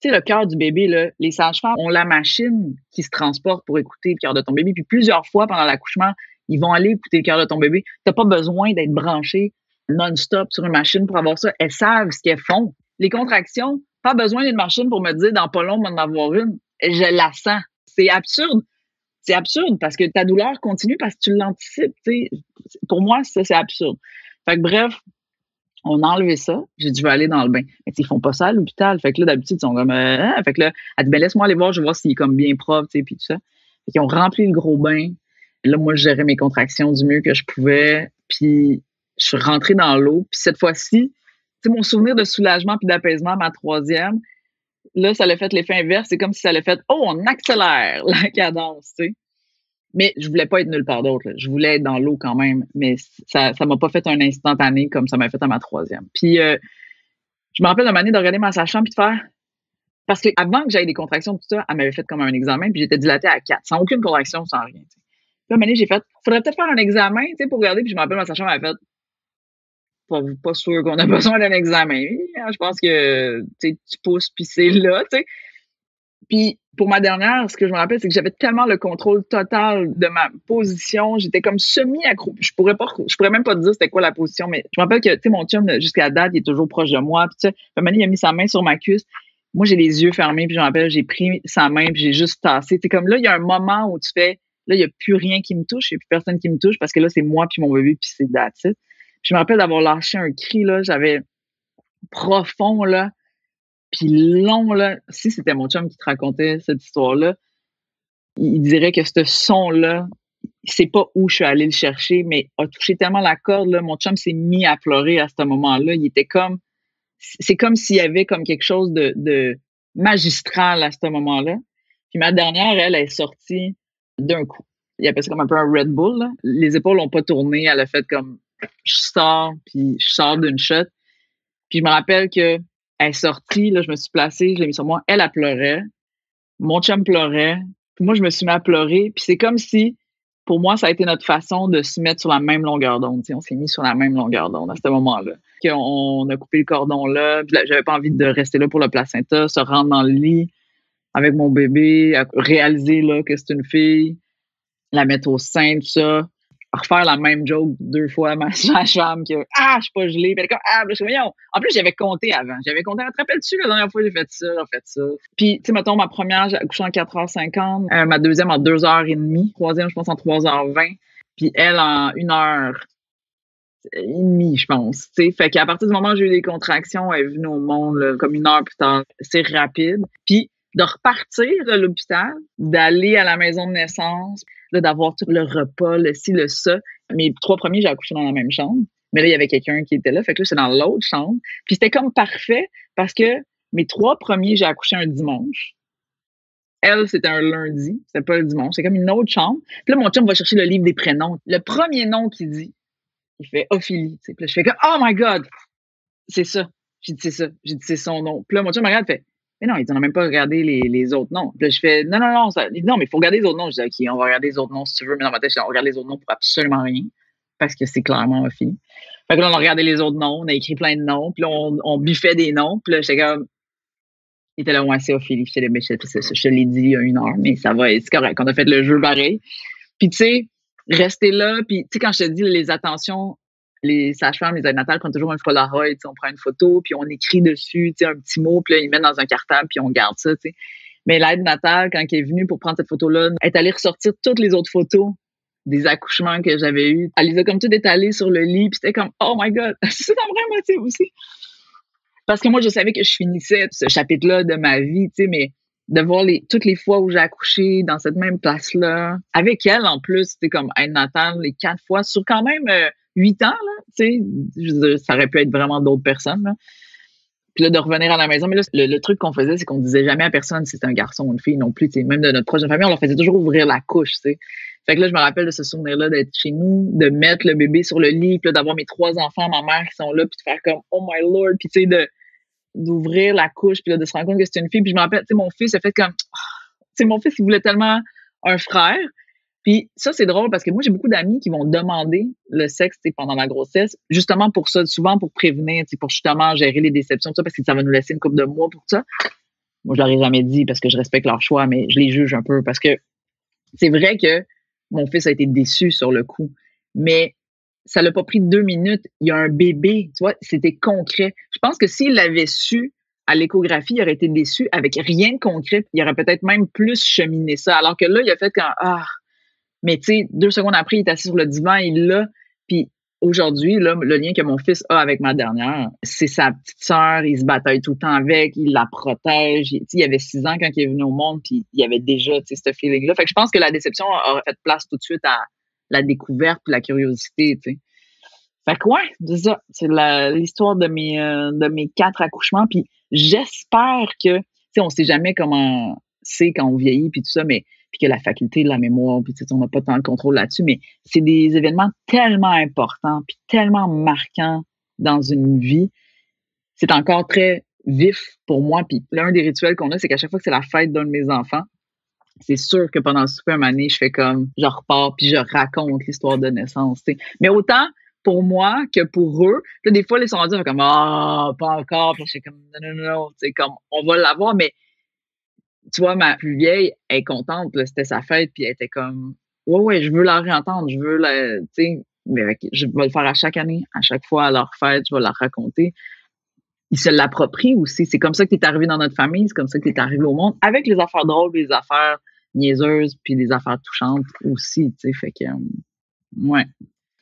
tu sais, le cœur du bébé, là, les sages-femmes ont la machine qui se transporte pour écouter le cœur de ton bébé. Puis plusieurs fois pendant l'accouchement, ils vont aller écouter le cœur de ton bébé. Tu n'as pas besoin d'être branché non-stop sur une machine pour avoir ça. Elles savent ce qu'elles font. Les contractions, pas besoin d'une machine pour me dire dans pas long, on va en avoir une. Je la sens. C'est absurde. C'est absurde parce que ta douleur continue parce que tu l'anticipes. Tu sais. Pour moi, ça, c'est absurde. Fait que bref, on a enlevé ça. J'ai dit, je vais aller dans le bain. Mais ils font pas ça à l'hôpital. Fait que là, d'habitude, ils sont comme, Fait que là, elle dit, ben, laisse-moi aller voir, je vais voir s'il est comme bien propre, tu sais, puis tout ça. Fait qu'ils ont rempli le gros bain. Là, moi, je gérais mes contractions du mieux que je pouvais. Puis, je suis rentrée dans l'eau. Puis cette fois-ci, tu sais, mon souvenir de soulagement puis d'apaisement, ma 3e, là, ça l'a fait l'effet inverse. C'est comme si ça l'a fait, oh, on accélère la cadence, tu sais. Mais je voulais pas être nulle part d'autre, là. Je voulais être dans l'eau quand même, mais ça m'a pas fait un instantané comme ça m'a fait à ma troisième. Puis, je me rappelle d'un moment donné de regarder ma sage-femme puis de faire parce qu'avant que j'aille des contractions, tout ça, elle m'avait fait comme un examen, puis j'étais dilatée à 4, sans aucune contraction, sans rien. T'sais. Puis à un moment donné, j'ai fait, faudrait peut-être faire un examen, pour regarder, puis je me rappelle, ma sage-femme m'avait fait, pas sûr qu'on a besoin d'un examen. Je pense que, tu pousses, puis c'est là, tu sais. Puis pour ma dernière, ce que je me rappelle, c'est que j'avais tellement le contrôle total de ma position, j'étais comme semi-accroupie. Je pourrais même pas te dire c'était quoi la position, mais je me rappelle que, mon chum, jusqu'à date, il est toujours proche de moi, puis tu sais, un moment donné, il a mis sa main sur ma cuisse. Moi, j'ai les yeux fermés, puis je me rappelle, j'ai pris sa main, puis j'ai juste tassé. C'est comme là, il y a un moment où tu fais, là, il n'y a plus rien qui me touche, il n'y a plus personne qui me touche, parce que là, c'est moi puis mon bébé, puis c'est that's it. Puis je me rappelle d'avoir lâché un cri, là, j'avais profond, là, puis long, là. Si c'était mon chum qui te racontait cette histoire-là, il dirait que ce son-là, il sait pas où je suis allée le chercher, mais a touché tellement la corde, là, mon chum s'est mis à pleurer à ce moment-là. Il était comme, c'est comme s'il y avait comme quelque chose de magistral à ce moment-là. Puis ma dernière, elle est sortie d'un coup. Il appelle ça comme un peu un Red Bull, là. Les épaules n'ont pas tourné. Elle a fait comme, je sors d'une shot. Puis je me rappelle que elle est sortie, là, je me suis placée, je l'ai mis sur moi. Elle pleurait. Mon chum pleurait. Puis moi, je me suis mis à pleurer. Puis c'est comme si, pour moi, ça a été notre façon de se mettre sur la même longueur d'onde. On s'est mis sur la même longueur d'onde à ce moment-là. On a coupé le cordon là. Puis là, j'avais pas envie de rester là pour le placenta, se rendre dans le lit avec mon bébé, réaliser là, que c'est une fille, la mettre au sein, tout ça. Refaire la même joke 2 fois à ma sage-femme que je suis pas gelée. Puis elle est comme je suis voyons. En plus, j'avais compté avant. Te rappelles-tu la dernière fois que j'ai fait ça. Puis, tu sais, mettons, ma première, j'ai accouché en 4h50, ma deuxième en 2h30, troisième, je pense, en 3h20, puis elle en 1h30, je pense. Tu sais, fait qu'à partir du moment où j'ai eu des contractions, elle est venue au monde là, comme 1 heure plus tard. C'est rapide. Puis, de repartir de l'hôpital, d'aller à la maison de naissance, là, d'avoir tout le repas, le ci, le ça. Mes 3 premiers, j'ai accouché dans la même chambre. Mais là, il y avait quelqu'un qui était là. Fait que là, j'étais dans l'autre chambre. Puis c'était comme parfait parce que mes 3 premiers, j'ai accouché un dimanche. Elle, c'était un lundi. C'était pas le dimanche. C'est comme une autre chambre. Puis là, mon chum va chercher le livre des prénoms. Le premier nom qu'il dit, il fait Ophélie. Puis là, je fais comme, oh my God! C'est ça. J'ai dit, c'est ça. J'ai dit, c'est son nom. Puis là, mon chum me regarde et fait, mais non, on n'a même pas regardé les autres noms. Puis là, je fais, non, mais il faut regarder les autres noms. Je dis, OK, on va regarder les autres noms si tu veux. Mais dans ma tête, on regarde les autres noms pour absolument rien. Parce que c'est clairement Ophélie. Fait que là, on a regardé les autres noms. On a écrit plein de noms. Puis là, on biffait des noms. Puis là, j'étais comme, il était là, ouais, c'est Ophélie. Je te l'ai dit il y a 1 heure, mais ça va, c'est correct. On a fait le jeu pareil. Puis, tu sais, rester là. Puis, tu sais, quand je te dis les attentions, les sages-femmes, les aides natales prennent toujours un Polaroid, on prend une photo, puis on écrit dessus, un petit mot, puis là, ils mettent dans un cartable, puis on garde ça, t'sais. Mais l'aide natale, quand elle est venue pour prendre cette photo-là, elle est allée ressortir toutes les autres photos des accouchements que j'avais eus. Elle les a comme toutes étalées sur le lit, puis c'était comme, oh my God, c'est un vrai motif aussi. Parce que moi, je savais que je finissais ce chapitre-là de ma vie, tu sais, mais de voir toutes les fois où j'ai accouché dans cette même place-là, avec elle, en plus, c'était comme aide natale, les 4 fois, sur quand même 8 ans, là, tu sais, ça aurait pu être vraiment d'autres personnes, là. Puis là, de revenir à la maison, mais là, le truc qu'on faisait, c'est qu'on disait jamais à personne si c'était un garçon ou une fille non plus, tu sais, même de notre prochaine famille, on leur faisait toujours ouvrir la couche, tu sais. Fait que là, je me rappelle de ce souvenir-là d'être chez nous, de mettre le bébé sur le lit, puis là, d'avoir mes 3 enfants, ma mère qui sont là, puis de faire comme, oh my lord, puis tu sais, d'ouvrir la couche, puis là, de se rendre compte que c'était une fille. Puis je me rappelle, tu sais, mon fils a fait comme, tu sais, mon fils, il voulait tellement un frère. Puis ça, c'est drôle parce que moi, j'ai beaucoup d'amis qui vont demander le sexe, tu sais, pendant la grossesse, justement pour ça, souvent pour prévenir, tu sais, pour justement gérer les déceptions, tout ça, parce que ça va nous laisser une couple de mois pour ça. Moi, je leur ai jamais dit parce que je respecte leur choix, mais je les juge un peu parce que c'est vrai que mon fils a été déçu sur le coup, mais ça l'a pas pris 2 minutes. Il y a un bébé, tu vois, c'était concret. Je pense que s'il l'avait su à l'échographie, il aurait été déçu avec rien de concret. Il aurait peut-être même plus cheminé ça. Alors que là, il a fait quand, mais tu sais, 2 secondes après, il est assis sur le divan, il l'a. Puis aujourd'hui, là, le lien que mon fils a avec ma dernière, c'est sa petite sœur, il se bataille tout le temps avec, il la protège. Il avait 6 ans quand il est venu au monde, puis il avait déjà, tu sais, ce feeling-là. Fait que je pense que la déception aurait fait place tout de suite à la découverte et la curiosité, tu sais. Fait que ouais, c'est ça. C'est l'histoire de mes 4 accouchements. Puis j'espère que, tu sais, on sait jamais comment c'est quand on vieillit puis tout ça, mais puis que la faculté de la mémoire, puis on n'a pas tant de contrôle là-dessus, mais c'est des événements tellement importants, puis tellement marquants dans une vie. C'est encore très vif pour moi, puis l'un des rituels qu'on a, c'est qu'à chaque fois que c'est la fête d'un de mes enfants, c'est sûr que pendant le souper, un moment donné, je fais comme, je repars, puis je raconte l'histoire de naissance, t'sais. Mais autant pour moi que pour eux, là, des fois, ils sont rendus comme, pas encore, puis je fais comme, non, comme, on va l'avoir, mais tu vois, ma plus vieille, elle est contente, là, c'était sa fête, puis elle était comme, ouais, je veux la réentendre, je veux la, tu sais, mais je vais le faire à chaque année, à chaque fois à leur fête, je vais la raconter. Ils se l'approprient aussi. C'est comme ça que tu es arrivé dans notre famille, c'est comme ça que tu es arrivé au monde, avec les affaires drôles, les affaires niaiseuses, puis les affaires touchantes aussi, tu sais, fait que, ouais.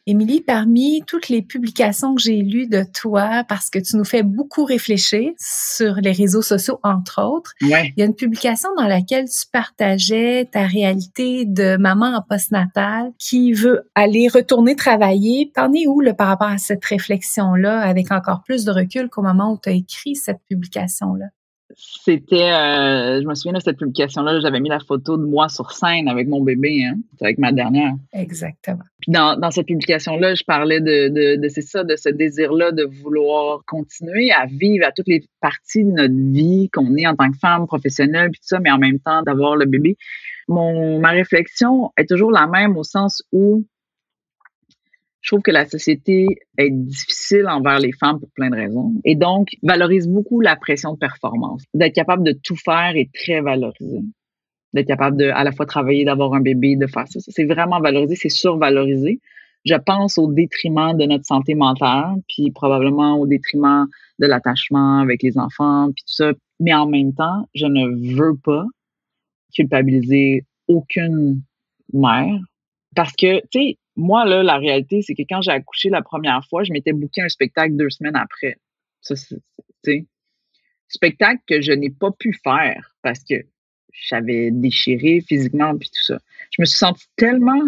Émilie, parmi toutes les publications que j'ai lues de toi, parce que tu nous fais beaucoup réfléchir sur les réseaux sociaux, entre autres, Ouais. il y a une publication dans laquelle tu partageais ta réalité de maman en postnatal qui veut aller retourner travailler. T'en es où là, par rapport à cette réflexion-là, avec encore plus de recul qu'au moment où tu as écrit cette publication-là? C'était, je me souviens de cette publication-là, j'avais mis la photo de moi sur scène avec mon bébé, hein, avec ma dernière. Exactement. Puis dans cette publication-là, je parlais de c'est ça, de ce désir-là de vouloir continuer à vivre à toutes les parties de notre vie qu'on est en tant que femme professionnelle, puis tout ça, mais en même temps d'avoir le bébé. Ma réflexion est toujours la même au sens où je trouve que la société est difficile envers les femmes pour plein de raisons et donc valorise beaucoup la pression de performance. D'être capable de tout faire est très valorisé. D'être capable de à la fois travailler, d'avoir un bébé, de faire ça. C'est vraiment valorisé, c'est survalorisé. Je pense au détriment de notre santé mentale, puis probablement au détriment de l'attachement avec les enfants, puis tout ça. Mais en même temps, je ne veux pas culpabiliser aucune mère parce que, tu sais, moi, là, la réalité, c'est que quand j'ai accouché la première fois, je m'étais booké un spectacle 2 semaines après. Ça, tu sais, spectacle que je n'ai pas pu faire parce que j'avais déchiré physiquement puis tout ça. Je me suis sentie tellement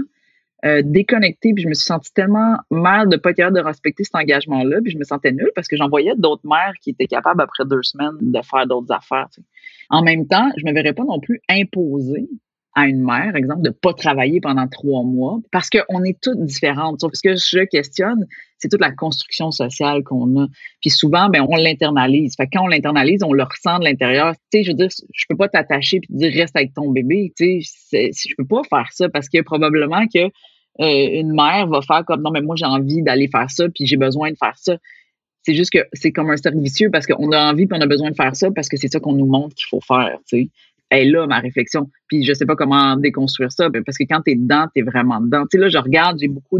déconnectée puis je me suis sentie tellement mal de pas être capable de respecter cet engagement-là puis je me sentais nulle parce que j'en voyais d'autres mères qui étaient capables après 2 semaines de faire d'autres affaires. Tu sais. En même temps, je me verrais pas non plus imposer à une mère, exemple, de pas travailler pendant 3 mois parce qu'on est toutes différentes. Sauf que ce que je questionne, c'est toute la construction sociale qu'on a. Puis souvent, ben, on l'internalise. Fait que quand on l'internalise, on le ressent de l'intérieur. Tu sais, je veux dire, je peux pas t'attacher puis te dire reste avec ton bébé. Tu sais, je peux pas faire ça parce que probablement que une mère va faire comme non, mais moi j'ai envie d'aller faire ça puis j'ai besoin de faire ça. C'est juste que c'est comme un cercle vicieux parce qu'on a envie puis on a besoin de faire ça parce que c'est ça qu'on nous montre qu'il faut faire. Tu sais. Elle est là, ma réflexion. Puis je sais pas comment déconstruire ça, parce que quand t'es dedans, t'es vraiment dedans. Tu sais, là, je regarde, j'ai beaucoup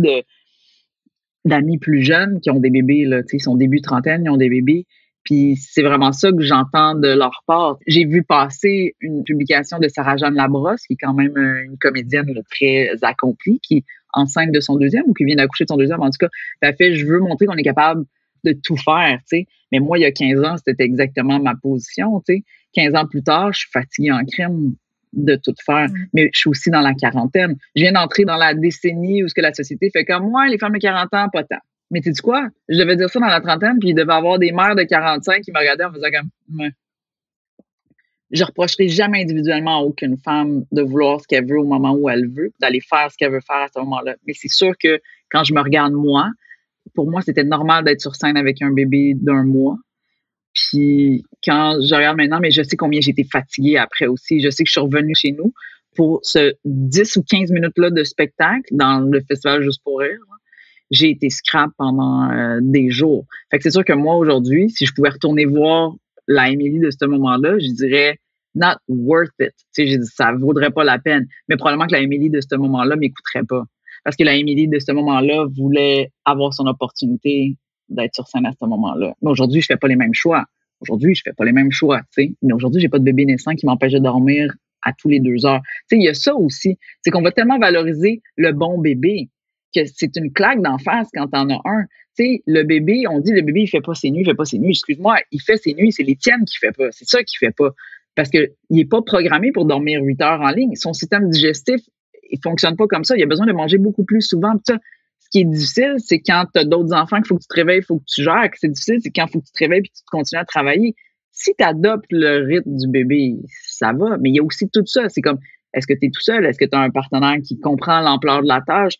d'amis plus jeunes qui ont des bébés, là, tu sais, ils sont début trentaine, ils ont des bébés. Puis c'est vraiment ça que j'entends de leur part. J'ai vu passer une publication de Sarah-Jeanne Labrosse, qui est quand même une comédienne là, très accomplie, qui est enceinte de son deuxième ou qui vient d'accoucher de son deuxième. En tout cas, elle fait, je veux montrer qu'on est capable de tout faire, tu sais. Mais moi, il y a 15 ans, c'était exactement ma position, tu sais. 15 ans plus tard, je suis fatiguée en crème de tout faire. Mais je suis aussi dans la quarantaine. Je viens d'entrer dans la décennie où ce que la société fait comme moi, les femmes de 40 ans, pas tant. Mais tu sais quoi? Je devais dire ça dans la trentaine, puis il devait y avoir des mères de 45 qui me regardaient en faisant comme ouais. Je reprocherai jamais individuellement à aucune femme de vouloir ce qu'elle veut au moment où elle veut, d'aller faire ce qu'elle veut faire à ce moment-là. Mais c'est sûr que quand je me regarde moi, pour moi, c'était normal d'être sur scène avec un bébé d'1 mois. Puis quand je regarde maintenant, mais je sais combien j'étais fatiguée après aussi. Je sais que je suis revenue chez nous pour ce 10 ou 15 minutes-là de spectacle dans le festival Juste pour rire. J'ai été scrap pendant des jours. Fait que c'est sûr que moi, aujourd'hui, si je pouvais retourner voir la Émilie de ce moment-là, je dirais not worth it. Tu sais, j'ai dit, ça vaudrait pas la peine. Mais probablement que la Émilie de ce moment-là m'écouterait pas. Parce que la Émilie de ce moment-là voulait avoir son opportunité d'être sur scène à ce moment-là. Mais aujourd'hui, je fais pas les mêmes choix. Tu sais. Mais aujourd'hui, j'ai pas de bébé naissant qui m'empêche de dormir à tous les 2 heures. Tu sais, il y a ça aussi. C'est qu'on va tellement valoriser le bon bébé que c'est une claque d'en face quand t'en as un. Tu sais, le bébé, on dit le bébé, il fait pas ses nuits. Excuse-moi, il fait ses nuits, c'est les tiennes qu'il fait pas. C'est ça qu'il fait pas. Parce que il est pas programmé pour dormir 8 heures en ligne. Son système digestif, il fonctionne pas comme ça. Il a besoin de manger beaucoup plus souvent. Ça, ce qui est difficile, c'est quand tu as d'autres enfants qu'il faut que tu te réveilles, il faut que tu gères. C'est difficile, c'est quand il faut que tu te réveilles et que tu continues à travailler. Si tu adoptes le rythme du bébé, ça va. Mais il y a aussi tout ça. C'est comme, Est-ce que tu es tout seul? Est-ce que tu as un partenaire qui comprend l'ampleur de la tâche?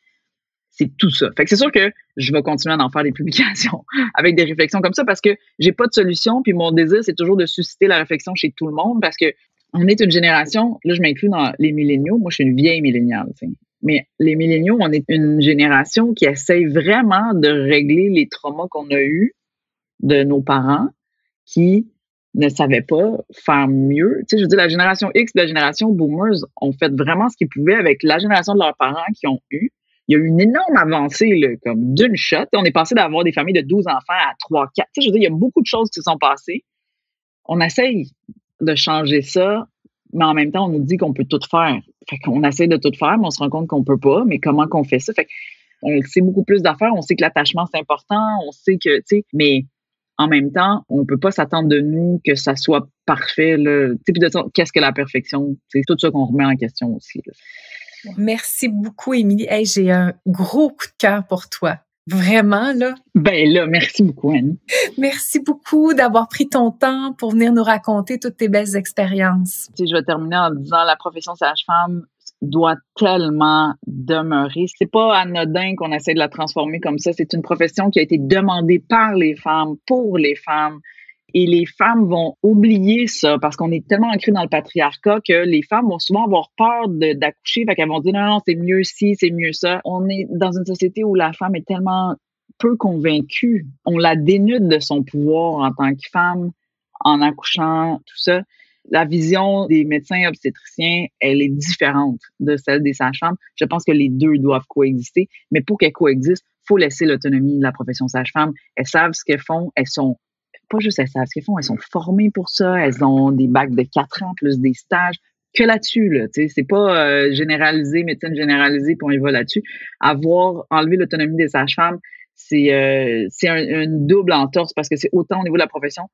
C'est tout ça. Fait que c'est sûr que je vais continuer à en faire des publications avec des réflexions comme ça parce que j'ai pas de solution. Puis mon désir, c'est toujours de susciter la réflexion chez tout le monde parce que on est une génération, là, je m'inclus dans les milléniaux. Moi, je suis une vieille milléniale, tu sais. Mais les milléniaux, on est une génération qui essaye vraiment de régler les traumas qu'on a eus de nos parents qui ne savaient pas faire mieux. Tu sais, je veux dire, la génération X, la génération boomers ont fait vraiment ce qu'ils pouvaient avec la génération de leurs parents qui ont eu. Il y a eu une énorme avancée, là, comme d'une shot. On est passé d'avoir des familles de 12 enfants à 3, 4. Tu sais, je veux dire, il y a beaucoup de choses qui se sont passées. On essaye de changer ça, mais en même temps, on nous dit qu'on peut tout faire. Fait qu'on essaie de tout faire, mais on se rend compte qu'on peut pas. Mais comment qu'on fait ça? Fait qu'on sait beaucoup plus d'affaires. On sait que l'attachement, c'est important. On sait que, tu sais, mais en même temps, on peut pas s'attendre de nous que ça soit parfait, là. Tu sais, puis de toute façon, qu'est-ce que la perfection? C'est tout ça qu'on remet en question aussi, là. Merci beaucoup, Émilie. Hey, j'ai un gros coup de cœur pour toi. Vraiment, là. Ben là, merci beaucoup, Annie. Merci beaucoup d'avoir pris ton temps pour venir nous raconter toutes tes belles expériences. Tu sais, je vais terminer en disant la profession sage-femme doit tellement demeurer. C'est pas anodin qu'on essaie de la transformer comme ça. C'est une profession qui a été demandée par les femmes, pour les femmes. Et les femmes vont oublier ça parce qu'on est tellement ancré dans le patriarcat que les femmes vont souvent avoir peur d'accoucher. Fait qu'elles vont dire non, c'est mieux ci, c'est mieux ça. On est dans une société où la femme est tellement peu convaincue. On la dénude de son pouvoir en tant que femme, en accouchant, tout ça. La vision des médecins obstétriciens, elle est différente de celle des sages-femmes. Je pense que les deux doivent coexister. Mais pour qu'elles coexistent, il faut laisser l'autonomie de la profession sage-femme. Elles savent ce qu'elles font. Elles sont pas juste elles savent ce qu'elles font, elles sont formées pour ça, elles ont des bacs de 4 ans plus des stages, que là-dessus, là, tu sais, c'est pas généralisé, médecine généralisée, puis on y va là-dessus. Enlever l'autonomie des sages-femmes, c'est une double entorse parce que c'est autant au niveau de la profession,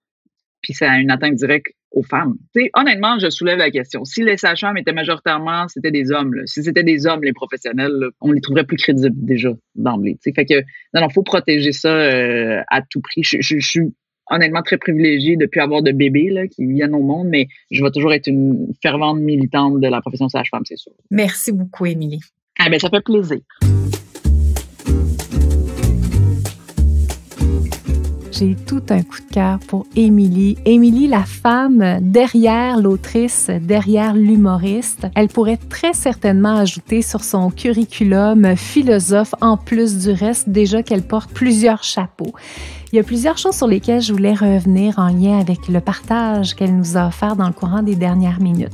puis ça a une atteinte directe aux femmes. Tu sais, honnêtement, je soulève la question. Si les sages-femmes étaient majoritairement, c'était des hommes, là. Si c'était des hommes, les professionnels, là, on les trouverait plus crédibles déjà d'emblée. Tu sais, fait que non, faut protéger ça à tout prix. Je suis honnêtement très privilégiée de ne plus avoir de bébés là, qui viennent au monde, mais je vais toujours être une fervente militante de la profession sage-femme, c'est sûr. Merci beaucoup, Émilie. Ah ben, ça fait plaisir. J'ai tout un coup de cœur pour Émilie. Émilie, la femme derrière l'autrice, derrière l'humoriste. Elle pourrait très certainement ajouter sur son curriculum philosophe, en plus du reste, déjà qu'elle porte plusieurs chapeaux. Il y a plusieurs choses sur lesquelles je voulais revenir en lien avec le partage qu'elle nous a offert dans le courant des dernières minutes.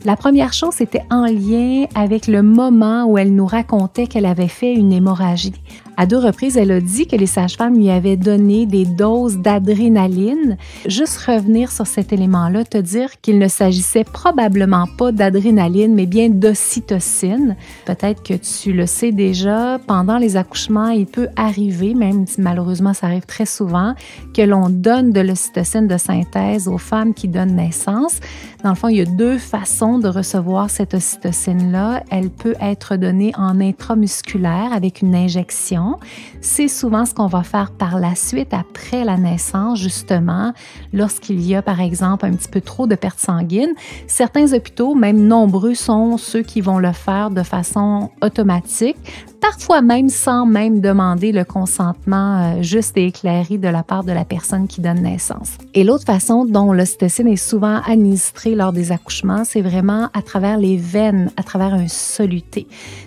La première chose, c'était en lien avec le moment où elle nous racontait qu'elle avait fait une hémorragie. À 2 reprises, elle a dit que les sages-femmes lui avaient donné des doses d'adrénaline. Juste revenir sur cet élément-là, te dire qu'il ne s'agissait probablement pas d'adrénaline, mais bien d'ocytocine. Peut-être que tu le sais déjà, pendant les accouchements, il peut arriver, même si malheureusement ça arrive très souvent, que l'on donne de l'ocytocine de synthèse aux femmes qui donnent naissance. Dans le fond, il y a 2 façons de recevoir cette ocytocine-là. Elle peut être donnée en intramusculaire avec une injection. C'est souvent ce qu'on va faire par la suite après la naissance, justement, lorsqu'il y a, par exemple, un petit peu trop de perte sanguine. Certains hôpitaux, même nombreux, sont ceux qui vont le faire de façon automatique, parfois même sans même demander le consentement juste et éclairé de la part de la personne qui donne naissance. Et l'autre façon dont l'ocytocine est souvent administrée lors des accouchements, c'est vraiment à travers les veines, à travers un soluté.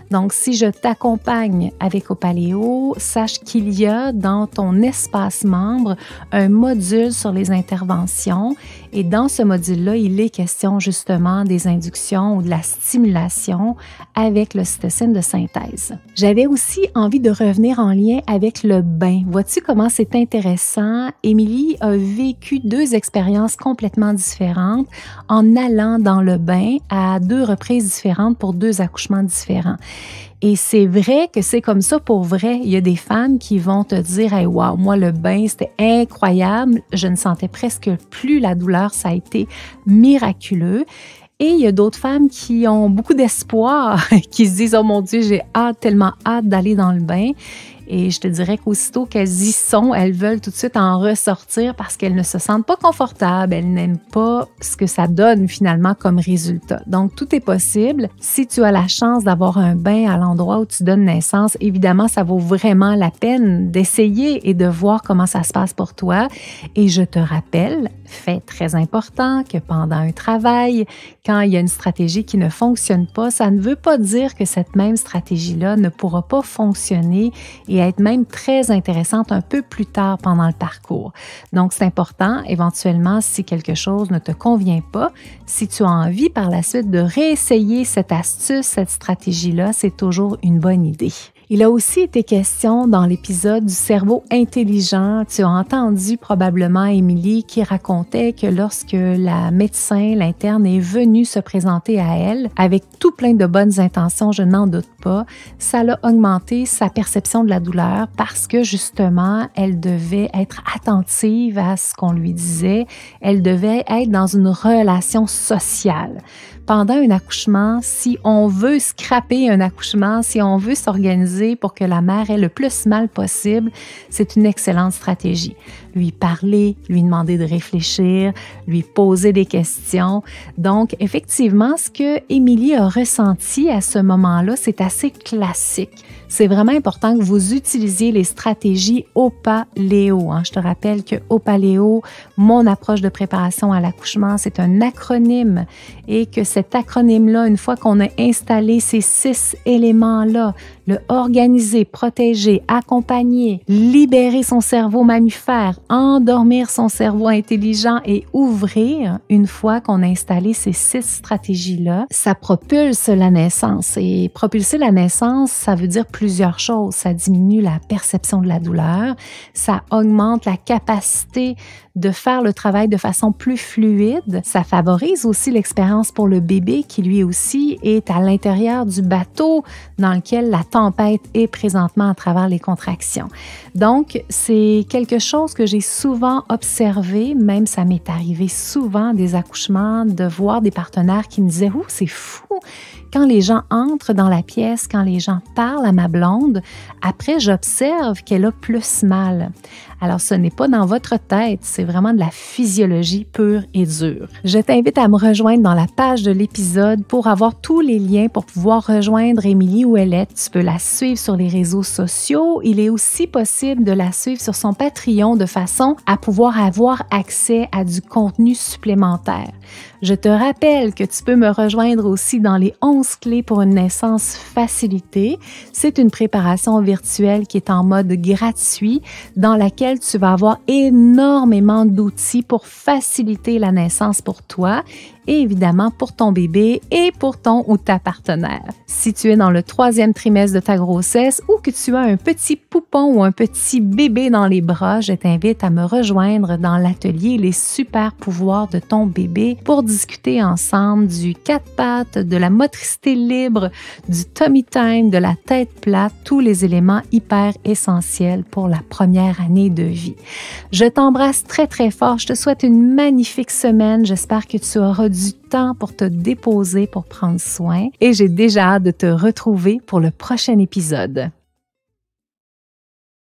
Donc, si je t'accompagne avec Opaléo, sache qu'il y a dans ton espace membre un module sur les interventions et dans ce module-là, il est question justement des inductions ou de la stimulation avec l'ocytocine de synthèse. J'avais aussi envie de revenir en lien avec le bain. Vois-tu comment c'est intéressant? Émilie a vécu 2 expériences complètement différentes en allant dans le bain à 2 reprises différentes pour 2 accouchements différents. Et c'est vrai que c'est comme ça pour vrai. Il y a des femmes qui vont te dire « Hey, wow, moi, le bain, c'était incroyable. Je ne sentais presque plus la douleur. Ça a été miraculeux. » Et il y a d'autres femmes qui ont beaucoup d'espoir, qui se disent « Oh mon Dieu, j'ai tellement hâte d'aller dans le bain. » Et je te dirais qu'aussitôt qu'elles y sont, elles veulent tout de suite en ressortir parce qu'elles ne se sentent pas confortables, elles n'aiment pas ce que ça donne finalement comme résultat. Donc, tout est possible. Si tu as la chance d'avoir un bain à l'endroit où tu donnes naissance, évidemment, ça vaut vraiment la peine d'essayer et de voir comment ça se passe pour toi. Et je te rappelle, fait très important, que pendant un travail, quand il y a une stratégie qui ne fonctionne pas, ça ne veut pas dire que cette même stratégie-là ne pourra pas fonctionner et être même très intéressante un peu plus tard pendant le parcours. Donc, c'est important, éventuellement, si quelque chose ne te convient pas, si tu as envie par la suite de réessayer cette astuce, cette stratégie-là, c'est toujours une bonne idée. Il a aussi été question dans l'épisode du cerveau intelligent. Tu as entendu probablement Émilie qui racontait que lorsque la médecin, l'interne, est venue se présenter à elle avec tout plein de bonnes intentions, je n'en doute pas, ça l'a augmenté sa perception de la douleur parce que justement, elle devait être attentive à ce qu'on lui disait. Elle devait être dans une relation sociale. Pendant un accouchement, si on veut scraper un accouchement, si on veut s'organiser pour que la mère ait le plus mal possible, c'est une excellente stratégie. Lui parler, lui demander de réfléchir, lui poser des questions. Donc, effectivement, ce que Émilie a ressenti à ce moment-là, c'est assez classique. C'est vraiment important que vous utilisiez les stratégies OPA-LEO. Je te rappelle que OPA-LEO, mon approche de préparation à l'accouchement, c'est un acronyme et que cet acronyme-là, une fois qu'on a installé ces 6 éléments-là, le organiser, protéger, accompagner, libérer son cerveau mammifère, endormir son cerveau intelligent et ouvrir, une fois qu'on a installé ces 6 stratégies-là, ça propulse la naissance. Et propulser la naissance, ça veut dire plusieurs choses. Ça diminue la perception de la douleur, ça augmente la capacité de faire le travail de façon plus fluide. Ça favorise aussi l'expérience pour le bébé qui lui aussi est à l'intérieur du bateau dans lequel la tempête est présentement à travers les contractions. Donc, c'est quelque chose que j'ai souvent observé, même ça m'est arrivé souvent des accouchements, de voir des partenaires qui me disaient « Ouh, c'est fou! » Quand les gens entrent dans la pièce, quand les gens parlent à ma blonde, après, j'observe qu'elle a plus mal. Alors, ce n'est pas dans votre tête, c'est vraiment de la physiologie pure et dure. Je t'invite à me rejoindre dans la page de l'épisode pour avoir tous les liens pour pouvoir rejoindre Émilie Ouellette. Tu peux la suivre sur les réseaux sociaux. Il est aussi possible de la suivre sur son Patreon de façon à pouvoir avoir accès à du contenu supplémentaire. Je te rappelle que tu peux me rejoindre aussi dans les 11 clés pour une naissance facilitée. C'est une préparation virtuelle qui est en mode gratuit dans laquelle tu vas avoir énormément d'outils pour faciliter la naissance pour toi et évidemment pour ton bébé et pour ton ou ta partenaire. Si tu es dans le 3e trimestre de ta grossesse ou que tu as un petit poupon ou un petit bébé dans les bras, je t'invite à me rejoindre dans l'atelier Les super pouvoirs de ton bébé pour discuter ensemble du 4 pattes, de la motricité libre, du tummy time, de la tête plate, tous les éléments hyper essentiels pour la première année de vie. Je t'embrasse très très fort, je te souhaite une magnifique semaine, j'espère que tu auras du temps pour te déposer, pour prendre soin et j'ai déjà hâte de te retrouver pour le prochain épisode.